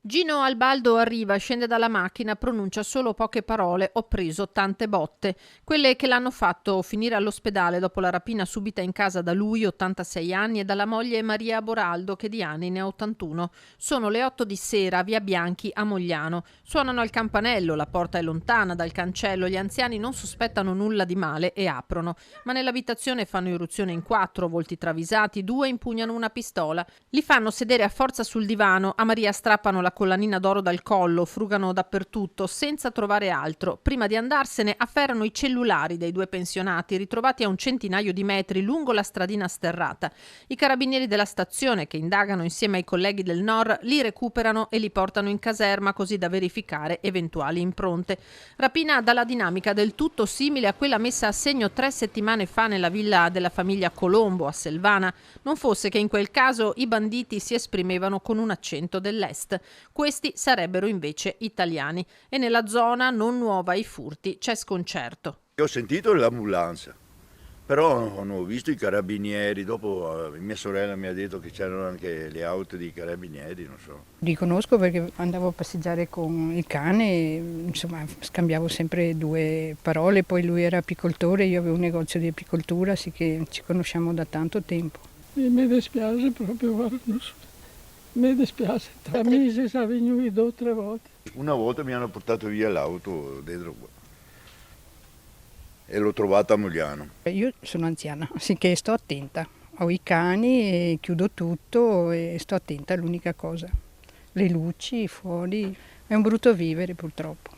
Gino Albaldo arriva, scende dalla macchina, pronuncia solo poche parole: ho preso tante botte. Quelle che l'hanno fatto finire all'ospedale dopo la rapina subita in casa da lui, 86 anni, e dalla moglie Maria Boraldo, che di anni ne ha 81. Sono le 8 di sera, via Bianchi a Mogliano. Suonano al campanello, la porta è lontana dal cancello, gli anziani non sospettano nulla di male e aprono. Ma nell'abitazione fanno irruzione in 4, volti travisati, 2 impugnano una pistola. Li fanno sedere a forza sul divano, a Maria strappano la collanina d'oro dal collo, frugano dappertutto senza trovare altro. Prima di andarsene afferrano i cellulari dei 2 pensionati ritrovati a un centinaio di metri lungo la stradina sterrata. I carabinieri della stazione, che indagano insieme ai colleghi del NOR, li recuperano e li portano in caserma così da verificare eventuali impronte. Rapina dalla dinamica del tutto simile a quella messa a segno 3 settimane fa nella villa della famiglia Colombo a Selvana, non fosse che in quel caso i banditi si esprimevano con un accento dell'est. Questi sarebbero invece italiani e nella zona non nuova ai furti c'è sconcerto. Ho sentito l'ambulanza, però non ho visto i carabinieri. Dopo mia sorella mi ha detto che c'erano anche le auto dei carabinieri, non so. Li conosco perché andavo a passeggiare con il cane, insomma scambiavo sempre 2 parole, poi lui era apicoltore, io avevo un negozio di apicoltura, sì che ci conosciamo da tanto tempo. Mi dispiace proprio, guarda, non so. Mi dispiace, tra mesi sono venuti 2 o 3 volte. Una volta mi hanno portato via l'auto dentro qua e l'ho trovata a Mogliano. Io sono anziana, sì che sto attenta, ho i cani e chiudo tutto e sto attenta, è l'unica cosa. Le luci fuori, è un brutto vivere purtroppo.